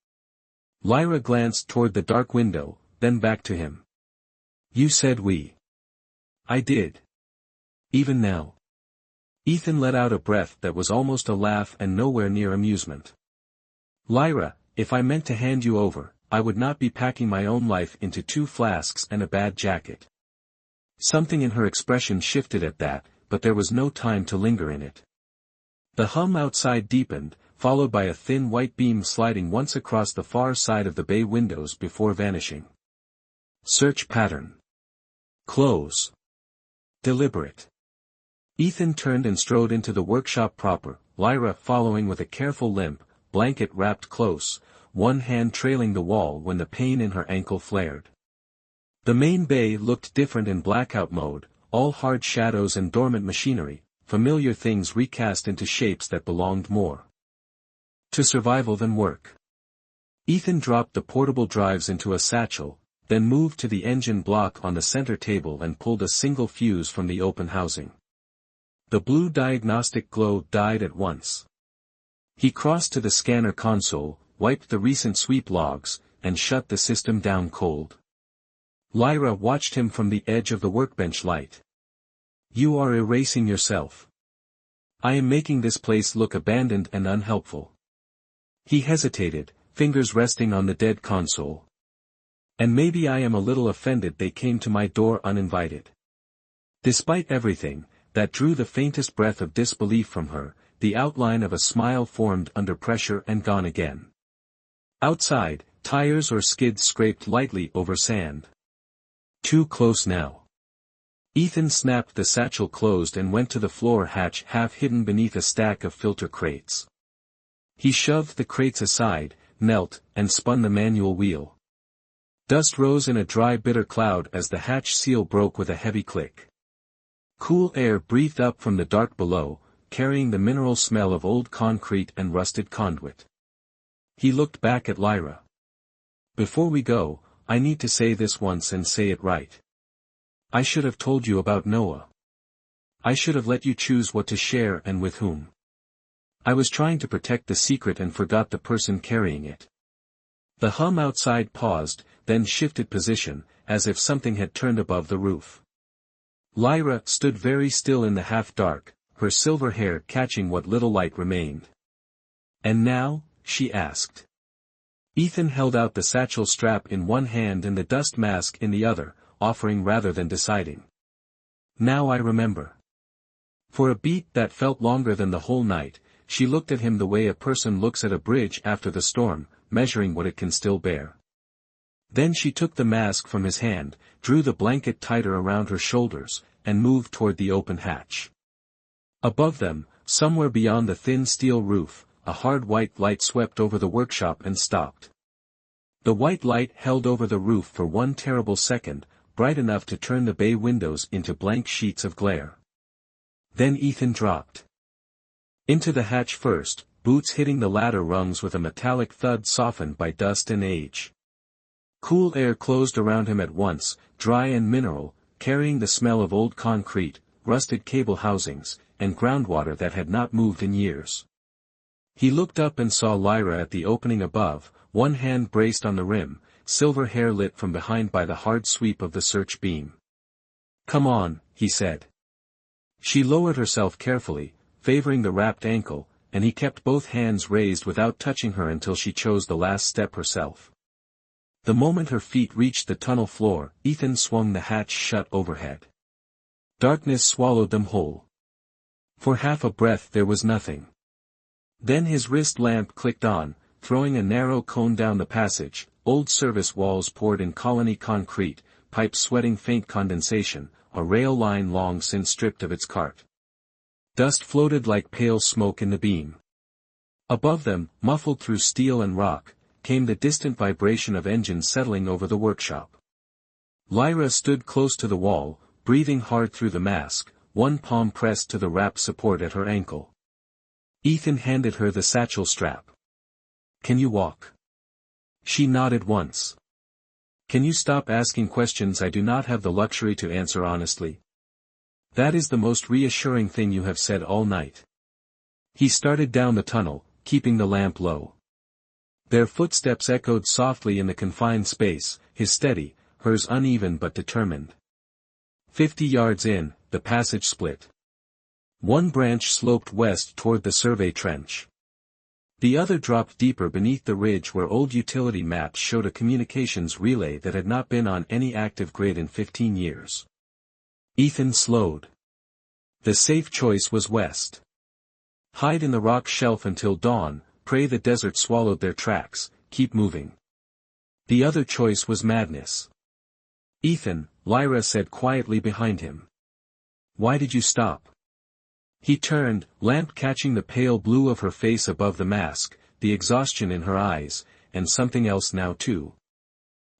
Lyra glanced toward the dark window, then back to him. "You said we." "I did. Even now." Ethan let out a breath that was almost a laugh and nowhere near amusement. "Lyra, if I meant to hand you over, I would not be packing my own life into 2 flasks and a bad jacket." Something in her expression shifted at that, but there was no time to linger in it. The hum outside deepened, followed by a thin white beam sliding once across the far side of the bay windows before vanishing. Search pattern. Close. Deliberate. Ethan turned and strode into the workshop proper, Lyra following with a careful limp, blanket wrapped close, one hand trailing the wall when the pain in her ankle flared. The main bay looked different in blackout mode, all hard shadows and dormant machinery, familiar things recast into shapes that belonged more to survival than work. Ethan dropped the portable drives into a satchel, then moved to the engine block on the center table and pulled a single fuse from the open housing. The blue diagnostic glow died at once. He crossed to the scanner console, wiped the recent sweep logs, and shut the system down cold. Lyra watched him from the edge of the workbench light. "You are erasing yourself. I am making this place look abandoned and unhelpful." He hesitated, fingers resting on the dead console. "And maybe I am a little offended they came to my door uninvited." Despite everything, that drew the faintest breath of disbelief from her, the outline of a smile formed under pressure and gone again. Outside, tires or skids scraped lightly over sand. "Too close now." Ethan snapped the satchel closed and went to the floor hatch half hidden beneath a stack of filter crates. He shoved the crates aside, knelt, and spun the manual wheel. Dust rose in a dry bitter cloud as the hatch seal broke with a heavy click. Cool air breathed up from the dark below, carrying the mineral smell of old concrete and rusted conduit. He looked back at Lyra. "Before we go, I need to say this once and say it right. I should have told you about Noah. I should have let you choose what to share and with whom. I was trying to protect the secret and forgot the person carrying it." The hum outside paused, then shifted position, as if something had turned above the roof. Lyra stood very still in the half-dark, her silver hair catching what little light remained. "And now?" she asked. Ethan held out the satchel strap in one hand and the dust mask in the other, offering rather than deciding. "Now I remember." For a beat that felt longer than the whole night, she looked at him the way a person looks at a bridge after the storm, measuring what it can still bear. Then she took the mask from his hand, drew the blanket tighter around her shoulders, and moved toward the open hatch. Above them, somewhere beyond the thin steel roof, a hard white light swept over the workshop and stopped. The white light held over the roof for one terrible second, bright enough to turn the bay windows into blank sheets of glare. Then Ethan dropped into the hatch first, boots hitting the ladder rungs with a metallic thud softened by dust and age. Cool air closed around him at once, dry and mineral, carrying the smell of old concrete, rusted cable housings, and groundwater that had not moved in years. He looked up and saw Lyra at the opening above, one hand braced on the rim, silver hair lit from behind by the hard sweep of the search beam. "Come on," he said. She lowered herself carefully, favoring the wrapped ankle, and he kept both hands raised without touching her until she chose the last step herself. The moment her feet reached the tunnel floor, Ethan swung the hatch shut overhead. Darkness swallowed them whole. For half a breath there was nothing. Then his wrist lamp clicked on, throwing a narrow cone down the passage, old service walls poured in colony concrete, pipes sweating faint condensation, a rail line long since stripped of its cart. Dust floated like pale smoke in the beam. Above them, muffled through steel and rock, came the distant vibration of engines settling over the workshop. Lyra stood close to the wall, breathing hard through the mask, one palm pressed to the wrapped support at her ankle. Ethan handed her the satchel strap. "Can you walk?" She nodded once. "Can you stop asking questions I do not have the luxury to answer honestly?" "That is the most reassuring thing you have said all night." He started down the tunnel, keeping the lamp low. Their footsteps echoed softly in the confined space, his steady, hers uneven but determined. 50 yards in, the passage split. One branch sloped west toward the survey trench. The other dropped deeper beneath the ridge where old utility maps showed a communications relay that had not been on any active grid in 15 years. Ethan slowed. The safe choice was west. Hide in the rock shelf until dawn, pray the desert swallowed their tracks, keep moving. The other choice was madness. "Ethan," Lyra said quietly behind him. "Why did you stop?" He turned, lamp catching the pale blue of her face above the mask, the exhaustion in her eyes, and something else now too.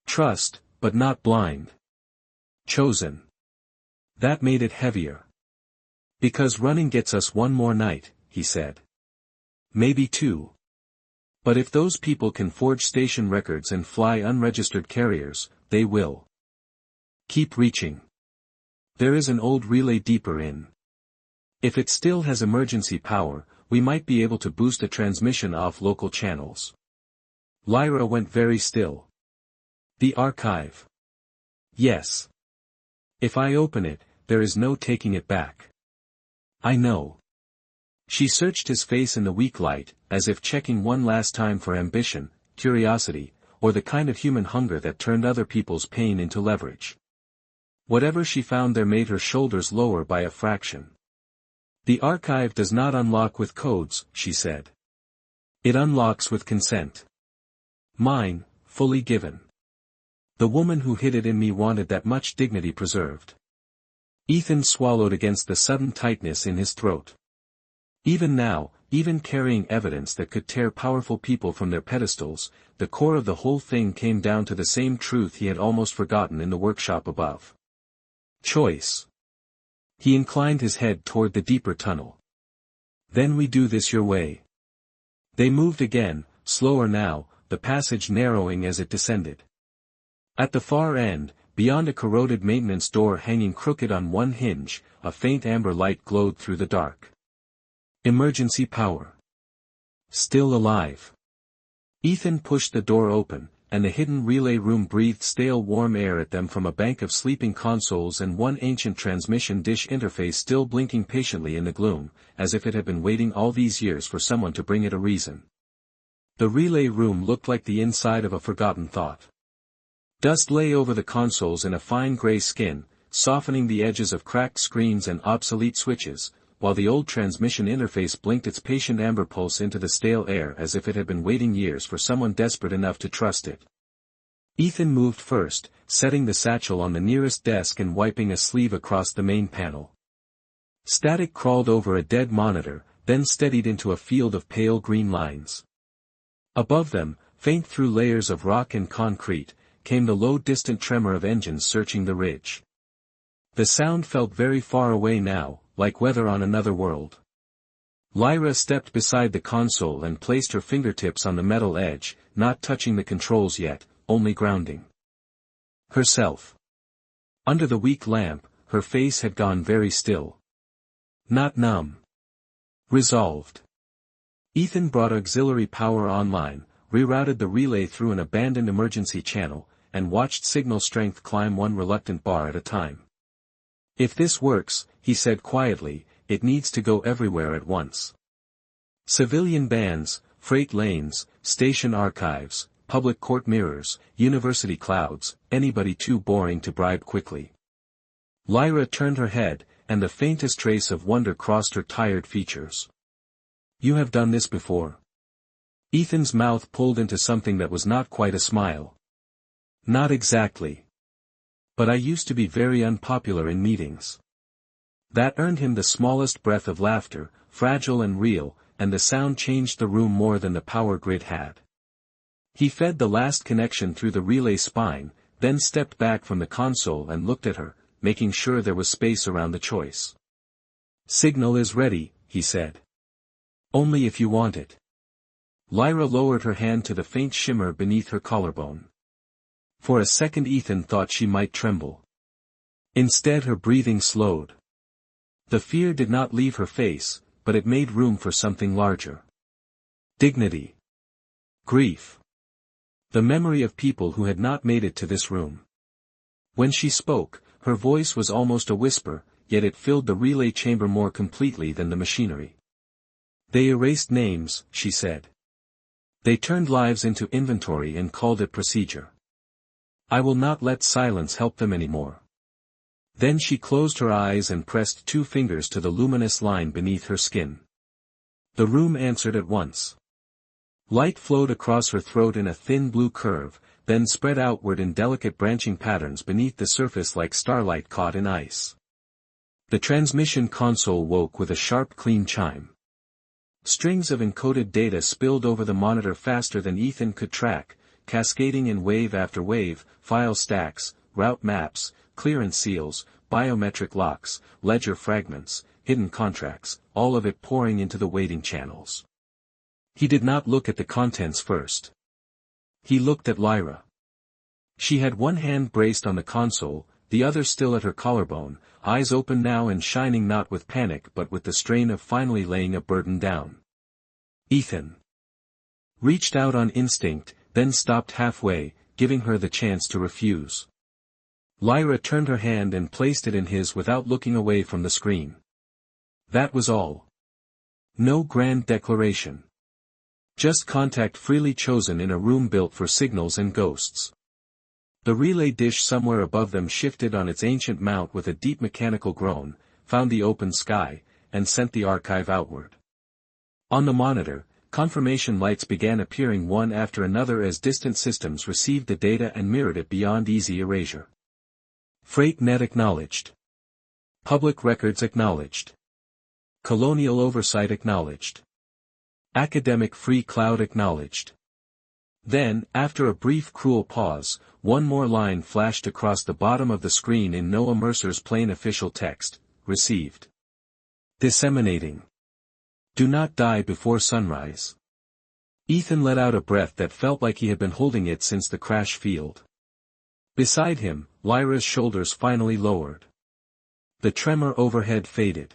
Trust, but not blind. Chosen. That made it heavier. "Because running gets us one more night," he said. "Maybe two. But if those people can forge station records and fly unregistered carriers, they will. Keep reaching. There is an old relay deeper in. If it still has emergency power, we might be able to boost a transmission off local channels." Lyra went very still. "The archive." "Yes. If I open it, there is no taking it back." "I know." She searched his face in the weak light, as if checking one last time for ambition, curiosity, or the kind of human hunger that turned other people's pain into leverage. Whatever she found there made her shoulders lower by a fraction. "The archive does not unlock with codes," she said. "It unlocks with consent. Mine, fully given. The woman who hid it in me wanted that much dignity preserved." Ethan swallowed against the sudden tightness in his throat. Even now, even carrying evidence that could tear powerful people from their pedestals, the core of the whole thing came down to the same truth he had almost forgotten in the workshop above. Choice. He inclined his head toward the deeper tunnel. "Then we do this your way." They moved again, slower now, the passage narrowing as it descended. At the far end, beyond a corroded maintenance door hanging crooked on one hinge, a faint amber light glowed through the dark. Emergency power. Still alive. Ethan pushed the door open, and the hidden relay room breathed stale warm air at them from a bank of sleeping consoles and one ancient transmission dish interface still blinking patiently in the gloom, as if it had been waiting all these years for someone to bring it a reason. The relay room looked like the inside of a forgotten thought. Dust lay over the consoles in a fine gray skin, softening the edges of cracked screens and obsolete switches, while the old transmission interface blinked its patient amber pulse into the stale air as if it had been waiting years for someone desperate enough to trust it. Ethan moved first, setting the satchel on the nearest desk and wiping a sleeve across the main panel. Static crawled over a dead monitor, then steadied into a field of pale green lines. Above them, faint through layers of rock and concrete, came the low distant tremor of engines searching the ridge. The sound felt very far away now, like weather on another world. Lyra stepped beside the console and placed her fingertips on the metal edge, not touching the controls yet, only grounding herself. Under the weak lamp, her face had gone very still. Not numb. Resolved. Ethan brought auxiliary power online, rerouted the relay through an abandoned emergency channel, and watched signal strength climb one reluctant bar at a time. If this works, he said quietly, it needs to go everywhere at once. Civilian bands, freight lanes, station archives, public court mirrors, university clouds, anybody too boring to bribe quickly. Lyra turned her head, and the faintest trace of wonder crossed her tired features. You have done this before? Ethan's mouth pulled into something that was not quite a smile. Not exactly. But I used to be very unpopular in meetings. That earned him the smallest breath of laughter, fragile and real, and the sound changed the room more than the power grid had. He fed the last connection through the relay spine, then stepped back from the console and looked at her, making sure there was space around the choice. Signal is ready, he said. Only if you want it. Lyra lowered her hand to the faint shimmer beneath her collarbone. For a second Ethan thought she might tremble. Instead her breathing slowed. The fear did not leave her face, but it made room for something larger. Dignity. Grief. The memory of people who had not made it to this room. When she spoke, her voice was almost a whisper, yet it filled the relay chamber more completely than the machinery. They erased names, she said. They turned lives into inventory and called it procedure. I will not let silence help them anymore. Then she closed her eyes and pressed 2 fingers to the luminous line beneath her skin. The room answered at once. Light flowed across her throat in a thin blue curve, then spread outward in delicate branching patterns beneath the surface like starlight caught in ice. The transmission console woke with a sharp clean chime. Strings of encoded data spilled over the monitor faster than Ethan could track, cascading in wave after wave, file stacks, route maps, clearance seals, biometric locks, ledger fragments, hidden contracts, all of it pouring into the waiting channels. He did not look at the contents first. He looked at Lyra. She had one hand braced on the console, the other still at her collarbone, eyes open now and shining not with panic but with the strain of finally laying a burden down. Ethan reached out on instinct, then stopped halfway, giving her the chance to refuse. Lyra turned her hand and placed it in his without looking away from the screen. That was all. No grand declaration. Just contact freely chosen in a room built for signals and ghosts. The relay dish somewhere above them shifted on its ancient mount with a deep mechanical groan, found the open sky, and sent the archive outward. On the monitor, confirmation lights began appearing one after another as distant systems received the data and mirrored it beyond easy erasure. Freight net acknowledged. Public records acknowledged. Colonial oversight acknowledged. Academic free cloud acknowledged. Then, after a brief cruel pause, one more line flashed across the bottom of the screen in Noah Mercer's plain official text, received. Disseminating. Do not die before sunrise. Ethan let out a breath that felt like he had been holding it since the crash field. Beside him, Lyra's shoulders finally lowered. The tremor overhead faded.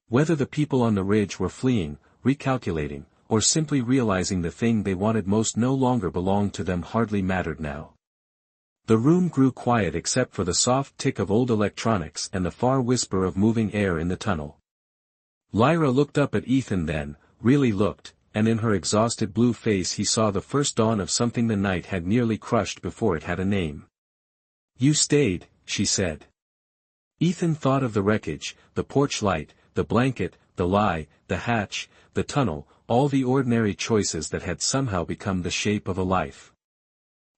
Whether the people on the ridge were fleeing, recalculating, or simply realizing the thing they wanted most no longer belonged to them hardly mattered now. The room grew quiet except for the soft tick of old electronics and the far whisper of moving air in the tunnel. Lyra looked up at Ethan then, really looked, and in her exhausted blue face he saw the first dawn of something the night had nearly crushed before it had a name. You stayed, she said. Ethan thought of the wreckage, the porch light, the blanket, the lie, the hatch, the tunnel, all the ordinary choices that had somehow become the shape of a life.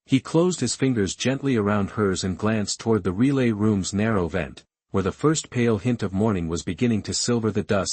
He closed his fingers gently around hers and glanced toward the relay room's narrow vent, where the first pale hint of morning was beginning to silver the dust